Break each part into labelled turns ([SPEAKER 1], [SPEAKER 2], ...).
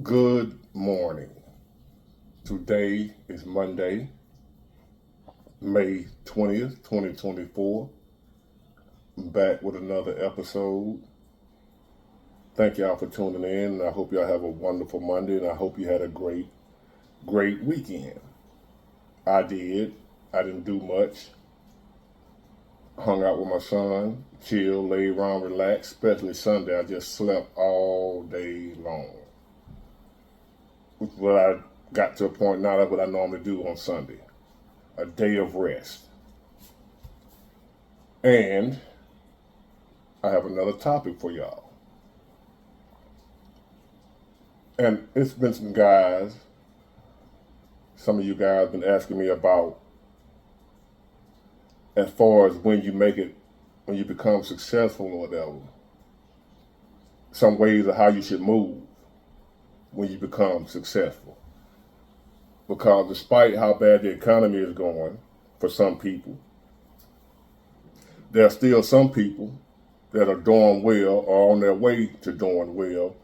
[SPEAKER 1] Good morning. Today is Monday, May 20th, 2024. I'm back with another episode. Thank y'all for tuning in. I hope y'all have a wonderful Monday, and I hope you had a great weekend. I did. I didn't do much. Hung out with my son, chilled, laid around, relaxed, especially Sunday. I just slept all day long. Which is what I got to a point now, that's what I normally do on Sunday. A day of rest. And I have another topic for y'all. And it's been some of you guys been asking me about as far as when you make it, when you become successful or whatever, some ways of how you should move when you become successful. Because despite how bad the economy is going for some people, there are still some people that are doing well or on their way to doing well,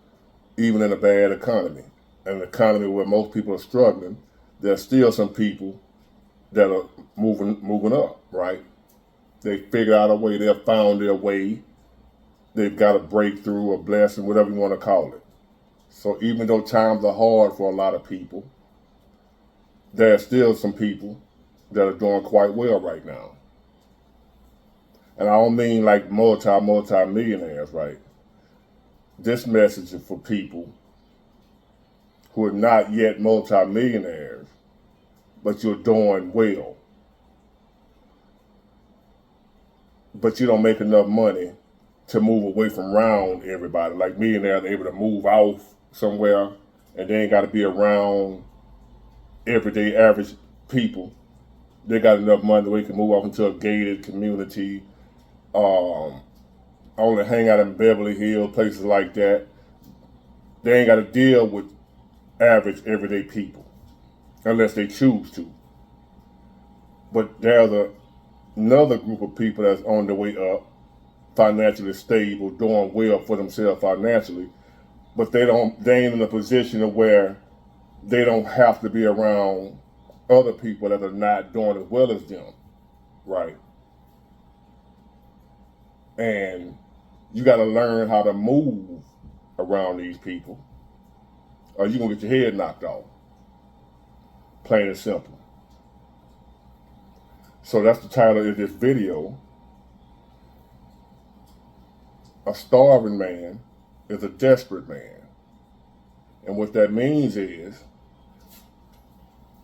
[SPEAKER 1] even in a bad economy. An economy where most people are struggling, there's still some people that are moving up, right? They figured out a way, they've found their way, they've got a breakthrough, a blessing, whatever you want to call it. So even though times are hard for a lot of people, there are still some people that are doing quite well right now. And I don't mean like multi-millionaires, right? This message is for people who are not yet multi-millionaires, but you're doing well. But you don't make enough money to move away from around everybody. Like millionaires are able to move out somewhere and they ain't got to be around everyday average people. They got enough money that they can move off into a gated community, only hang out in Beverly Hills, places like that. They ain't got to deal with average everyday people unless they choose to. But there's another group of people that's on the way up, financially stable, doing well for themselves financially, but they ain't in a position of where they don't have to be around other people that are not doing as well as them, right? And you got to learn how to move around these people, or you're gonna get your head knocked off. Plain and simple. So that's the title of this video. A starving man is a desperate man. And what that means is,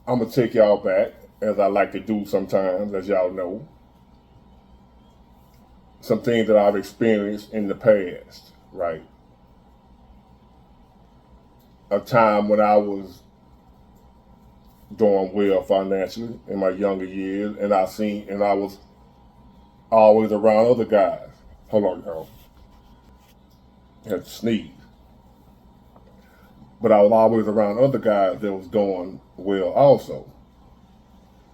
[SPEAKER 1] I'm gonna take y'all back, as I like to do sometimes, as y'all know, some things that I've experienced in the past, right? A time when I was doing well financially in my younger years, and I was always around other guys. Hold on, y'all. I had to sneeze. But I was always around other guys that was doing well also.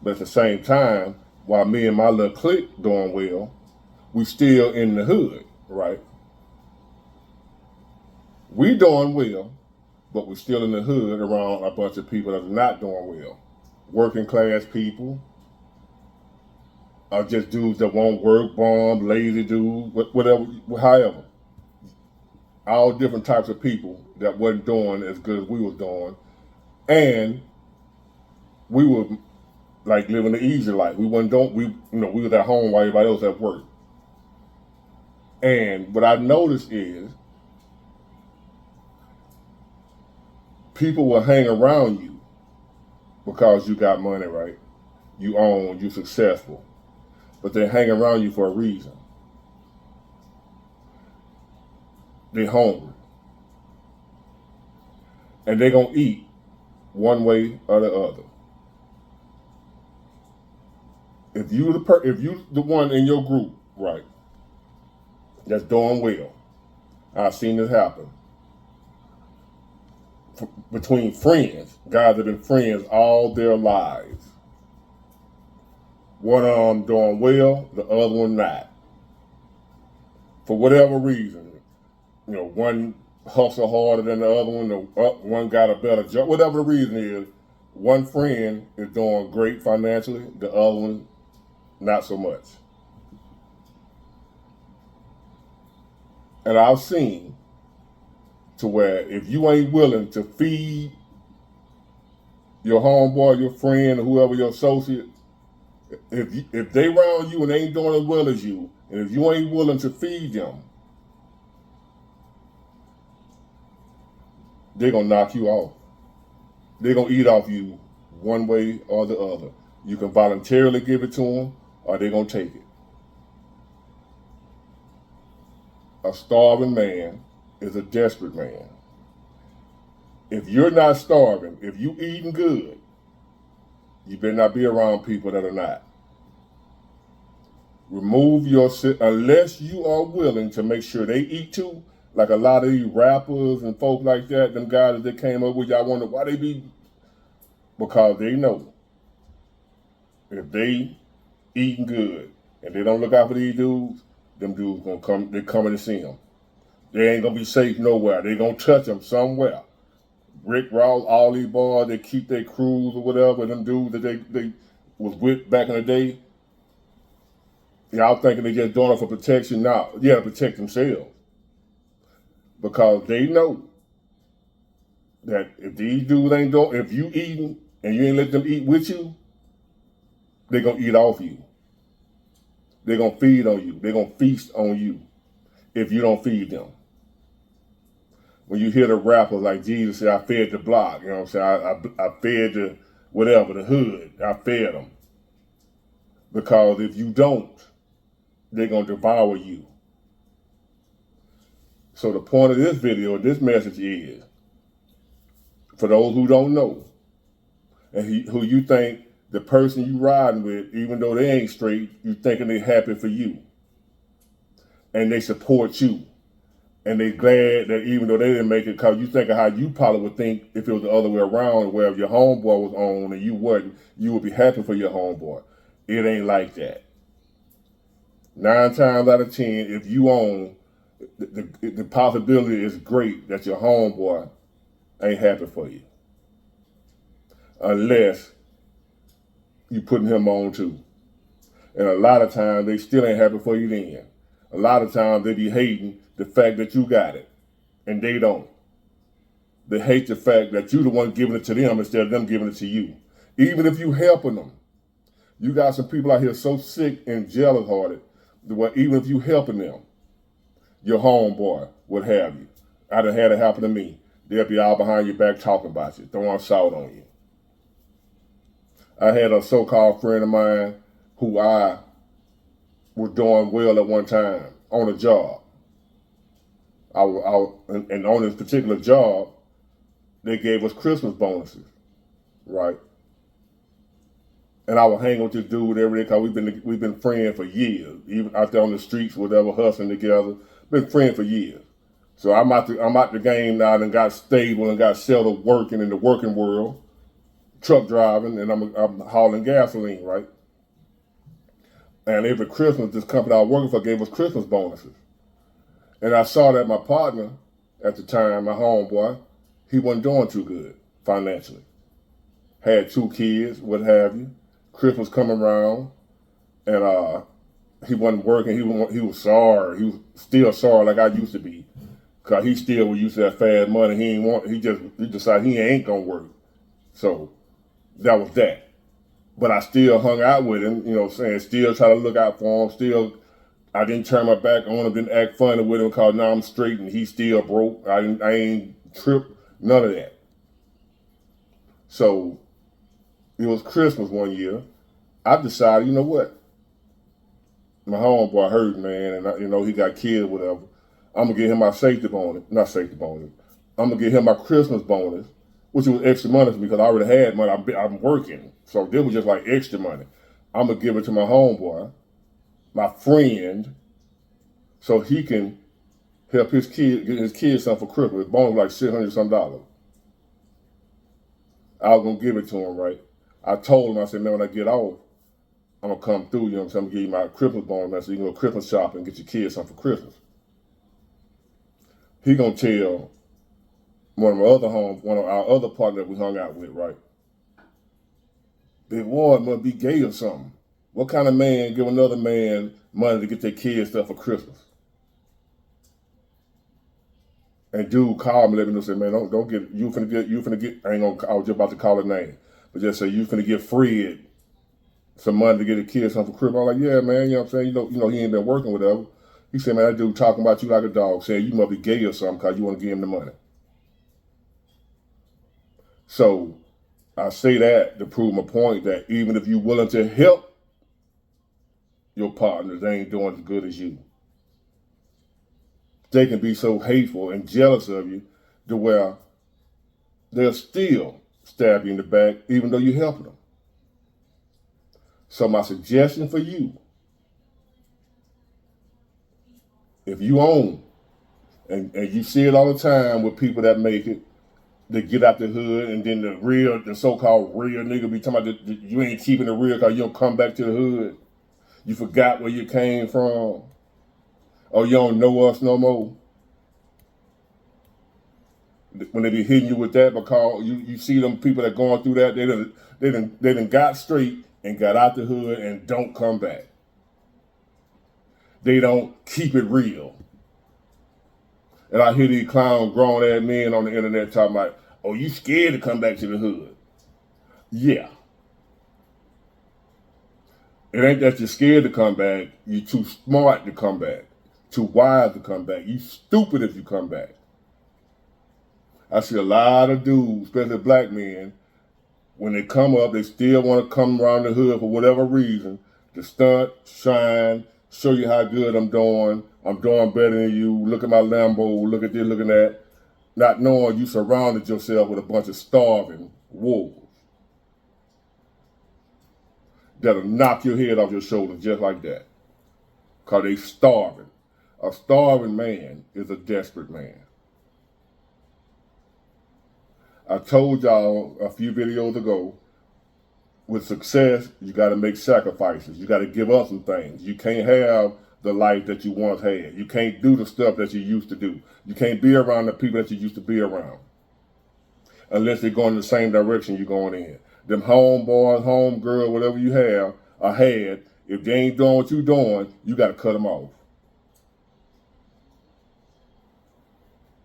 [SPEAKER 1] But at the same time, while me and my little clique doing well, we still in the hood, right? We doing well, but we're still in the hood around a bunch of people that are not doing well. Working class people, just dudes that won't work, bum, lazy dudes, whatever, however. All different types of people that wasn't doing as good as we was doing. And we were like living the easy life. We was at home while everybody else at work. And what I noticed is people will hang around you because you got money, right? You own, you successful. But they hang around you for a reason. They hungry. And they gonna eat one way or the other. If you the one in your group, right, that's doing well, I've seen this happen. Between friends, guys that have been friends all their lives. One of them doing well, the other one not. For whatever reason, one hustle harder than the other one, one got a better job, whatever the reason is. One friend is doing great financially, the other one not so much. And I've seen to where if you ain't willing to feed your homeboy, your friend, or whoever your associate, if they around you and they ain't doing as well as you, and if you ain't willing to feed them, they're gonna knock you off. They're gonna eat off you one way or the other. You can voluntarily give it to them, or they're gonna take it. A starving man is a desperate man. If you're not starving, if you eating good, you better not be around people that are not. Remove yourself, unless you are willing to make sure they eat too. Like a lot of these rappers and folk like that, them guys that came up with, y'all wonder why they be, because they know if they eating good and they don't look out for these dudes, them dudes gonna come, they coming to see them. They ain't gonna be safe nowhere. They gonna touch them somewhere. Rick Ross, all these boys, they keep their crews or whatever, them dudes that they was with back in the day. Y'all thinking they just doing it for protection now. Yeah, to protect themselves. Because they know that if these dudes ain't doing, if you eating and you ain't let them eat with you, they gonna eat off you. They gonna feed on you. They gonna feast on you if you don't feed them. When you hear the rappers like Jesus say, I fed the block, you know what I'm saying? I fed the whatever, the hood. I fed them. Because if you don't, they're gonna devour you. So the point of this video, this message is, for those who don't know, and who you think the person you riding with, even though they ain't straight, you thinking they happy for you. And they support you. And they glad that even though they didn't make it, because you think of how you probably would think if it was the other way around, where if your homeboy was on and you wasn't, you would be happy for your homeboy. It ain't like that. 9 times out of 10, if you own, the possibility is great that your homeboy ain't happy for you. Unless you putting him on too. And a lot of times they still ain't happy for you then. A lot of times they be hating the fact that you got it. And they don't. They hate the fact that you the one giving it to them instead of them giving it to you. Even if you helping them. You got some people out here so sick and jealous hearted that even if you helping them, your homeboy, what have you. I done had it happen to me. They'll be all behind your back talking about you, throwing salt on you. I had a so-called friend of mine who I was doing well at one time on a job. And on this particular job, they gave us Christmas bonuses, right? And I would hang with this dude every day because we've been friends for years, even out there on the streets, whatever, hustling together. Been friends for years. So I'm out the game now and got stable and got settled working in the working world, truck driving, and I'm hauling gasoline, right? And every Christmas, this company I was working for gave us Christmas bonuses. And I saw that my partner at the time, my homeboy, he wasn't doing too good financially. Had 2 kids, what have you. Christmas coming around, and he wasn't working. He was sorry. He was still sorry like I used to be, cause he still was used to that fast money. He decided he ain't gonna work. So that was that. But I still hung out with him, you know what I'm saying? Still try to look out for him. Still, I didn't turn my back on him, didn't act funny with him, cause now I'm straight and he still broke. I ain't tripped, none of that. So it was Christmas one year. I decided, you know what? My homeboy hurt, man, and he got killed, whatever. I'm gonna get him my safety bonus, not safety bonus. I'm gonna get him my Christmas bonus, which was extra money for me because I already had money. I'm working, so this was just like extra money. I'm gonna give it to my homeboy, my friend, so he can help get his kid something for Christmas. His bonus was like $600 some. I was gonna give it to him, right? I told him, I said, man, when I get off, I'm gonna come through, you know what I'm saying? I'm gonna give you my Christmas bonus, so you can go Christmas shopping and get your kids something for Christmas. He gonna tell one of our other partners that we hung out with, right? Big Ward must be gay or something. What kind of man give another man money to get their kids stuff for Christmas? And dude called me, let me know, say, man, don't get, you finna get, I was just about to call her name, but just say, you finna get Fred some money to get a kid something for Christmas. I'm like, yeah, man, you know what I'm saying? You know, he ain't been working, whatever. He said, man, that dude talking about you like a dog, saying you must be gay or something because you want to give him the money. So I say that to prove my point that even if you're willing to help your partners, they ain't doing as good as you. They can be so hateful and jealous of you to where they'll still stab you in the back even though you're helping them. So my suggestion for you, if you own, and you see it all the time with people that make it, they get out the hood, and then the so-called real nigga be talking about you ain't keeping it real because you don't come back to the hood. You forgot where you came from, or you don't know us no more. When they be hitting you with that, because you see them people that going through that, they done got straight and got out the hood and don't come back. They don't keep it real. And I hear these clown grown ass men on the internet talking about, oh, you scared to come back to the hood. Yeah. It ain't that you're scared to come back. You're too smart to come back. Too wise to come back. You stupid if you come back. I see a lot of dudes, especially black men, when they come up, they still want to come around the hood for whatever reason, to stunt, shine, show you how good I'm doing better than you, look at my Lambo, look at this, look at that, not knowing you surrounded yourself with a bunch of starving wolves that'll knock your head off your shoulders just like that, because they starving. A starving man is a desperate man. I told y'all a few videos ago, with success, you got to make sacrifices. You got to give up some things. You can't have the life that you once had. You can't do the stuff that you used to do. You can't be around the people that you used to be around, unless they're going in the same direction you're going in. Them homeboys, homegirl, whatever you have or had, if they ain't doing what you're doing, you got to cut them off.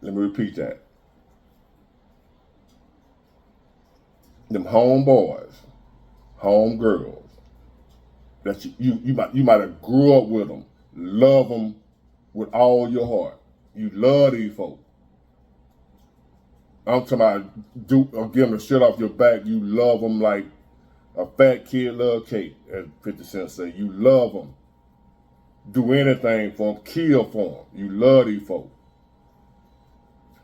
[SPEAKER 1] Let me repeat that. Them homeboys, homegirls, that you might have grew up with them, love them with all your heart. You love these folks. I'm talking about give them the shit off your back. You love them like a fat kid love cake, as 50 Cent say. You love them. Do anything for them. Kill for them. You love these folks.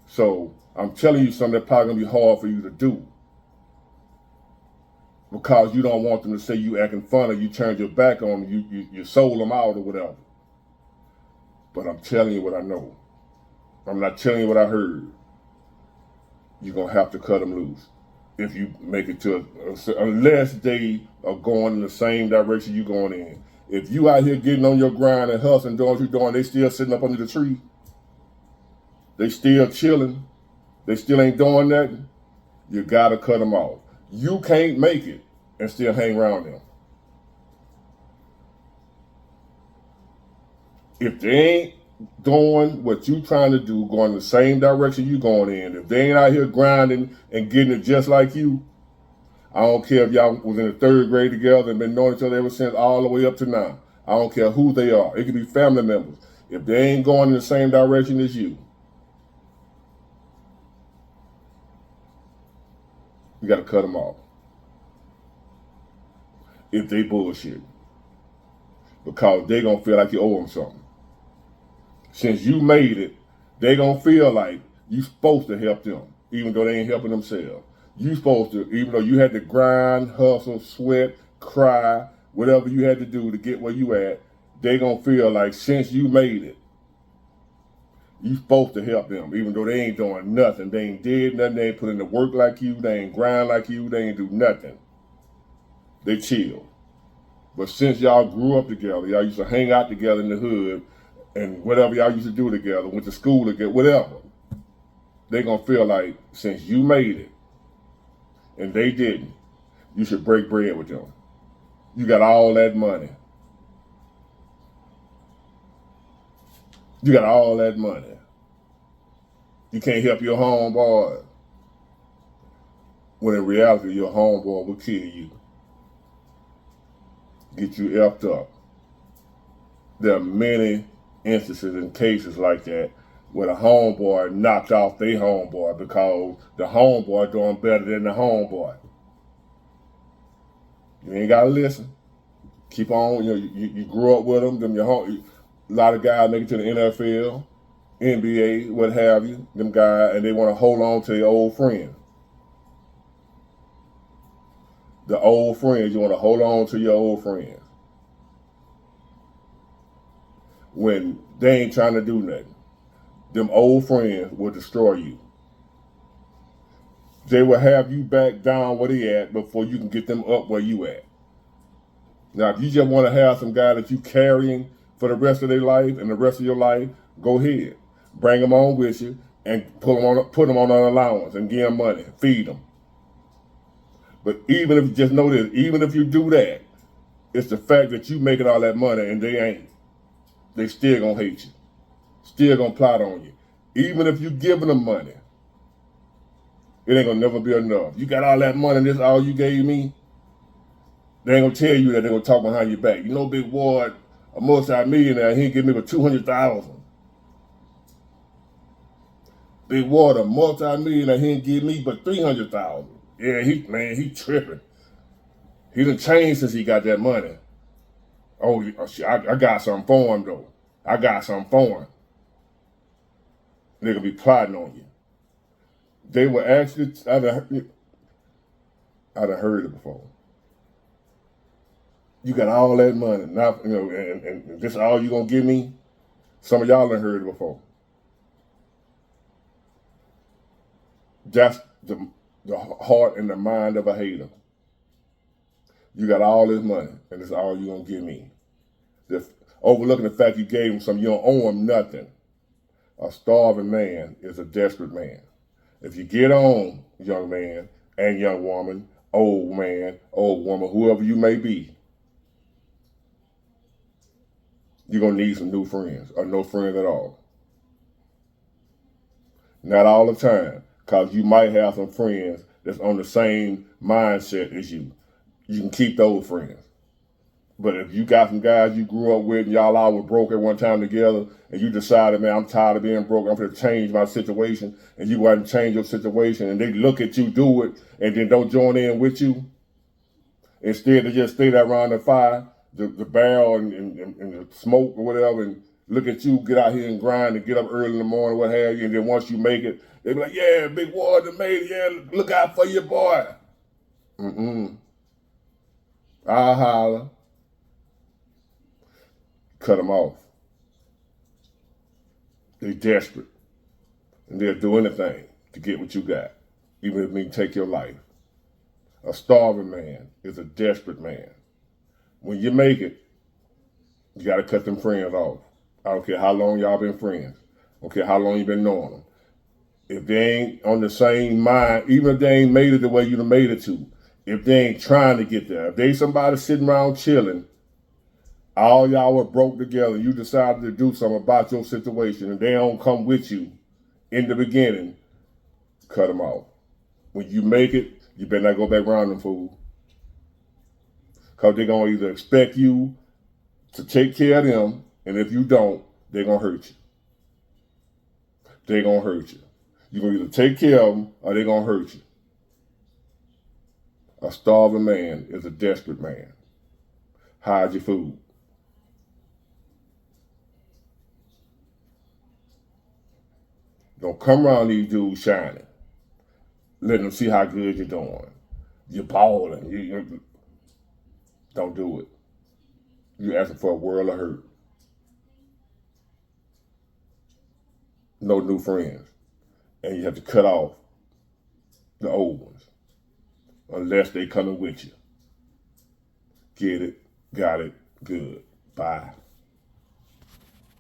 [SPEAKER 1] So I'm telling you something that's probably going to be hard for you to do, because you don't want them to say you acting funny, you turned your back on them, you sold them out or whatever. But I'm telling you what I know. I'm not telling you what I heard. You're going to have to cut them loose if you make it to, unless they are going in the same direction you're going in. If you out here getting on your grind and hustling, doing what you're doing, they still sitting up under the tree. They still chilling. They still ain't doing nothing. You got to cut them off. You can't make it and still hang around them. If they ain't doing what you trying to do, going the same direction you going in, if they ain't out here grinding and getting it just like you, I don't care if y'all was in the 3rd grade together and been knowing each other ever since all the way up to now. I don't care who they are. It could be family members. If they ain't going in the same direction as you got to cut them off. If they bullshit. Because they going to feel like you owe them something. Since you made it, they going to feel like you supposed to help them, even though they ain't helping themselves. You supposed to, even though you had to grind, hustle, sweat, cry, whatever you had to do to get where you at, they going to feel like since you made it, you supposed to help them, even though they ain't doing nothing. They ain't did nothing. They ain't put in the work like you. They ain't grind like you. They ain't do nothing. They chill. But since y'all grew up together, y'all used to hang out together in the hood and whatever y'all used to do together, went to school together, whatever. they're going to feel like since you made it and they didn't, you should break bread with them. You got all that money. You got all that money. You can't help your homeboy. When in reality, your homeboy will kill you. Get you effed up. There are many instances and cases like that where the homeboy knocked off their homeboy because the homeboy doing better than the homeboy. You ain't gotta listen. Keep on. You grew up with them. A lot of guys make it to the NFL, NBA, what have you. Them guys, and they want to hold on to their old friends. The old friends, you want to hold on to your old friends when they ain't trying to do nothing. Them old friends will destroy you. They will have you back down where they at before you can get them up where you at. Now, if you just want to have some guy that you carrying for the rest of their life and the rest of your life, go ahead. Bring them on with you and put them on an allowance and give them money, feed them. But even if you just know this, even if you do that, it's the fact that you making all that money and they ain't. They still gonna hate you. Still gonna plot on you. Even if you giving them money, it ain't gonna never be enough. You got all that money and this all you gave me? They ain't gonna tell you that. They're gonna talk behind your back. You know Big Ward, a multi-millionaire, he give me for $200,000. Big Ward, a multi-millionaire, he didn't give me but $300,000. Yeah, he tripping. He done changed since he got that money. Oh, I got something for him though. I got something for him. They're gonna be plotting on you. They were actually, I'd have heard it before. You got all that money, now, and this all you gonna give me? Some of y'all done heard it before. That's the heart and the mind of a hater. You got all this money, and it's all you gonna give me. Just overlooking the fact you gave him something, you don't owe him nothing. A starving man is a desperate man. If you get on, young man and young woman, old man, old woman, whoever you may be, you're gonna need some new friends or no friends at all. Not all the time, because you might have some friends that's on the same mindset as you. You can keep those friends. But if you got some guys you grew up with and y'all all were broke at one time together and you decided, man, I'm tired of being broke, I'm going to change my situation, and you go out and change your situation and they look at you do it and then don't join in with you, instead they just stay there around the fire, the barrel and the smoke or whatever, and look at you get out here and grind and get up early in the morning, what have you, and then once you make it, they be like, yeah, Big Ward done made it, yeah, look out for your boy. I'll holler. Cut them off. They desperate. And they'll do anything to get what you got, even if it means take your life. A starving man is a desperate man. When you make it, you got to cut them friends off. I don't care how long y'all been friends. I don't care how long you been knowing them. If they ain't on the same mind, even if they ain't made it the way you done made it to, if they ain't trying to get there, if they somebody sitting around chilling, all y'all were broke together, you decided to do something about your situation, and they don't come with you in the beginning, cut them off. When you make it, you better not go back around them fools. Because they're going to either expect you to take care of them, and if you don't, they're going to hurt you. They're going to hurt you. You're going to either take care of them, or they're going to hurt you. A starving man is a desperate man. Hide your food. Don't come around these dudes shining. Let them see how good you're doing. You're balling. You don't do it. You're asking for a world of hurt. No new friends. And you have to cut off the old ones. Unless they coming with you. Get it, got it, good. Bye.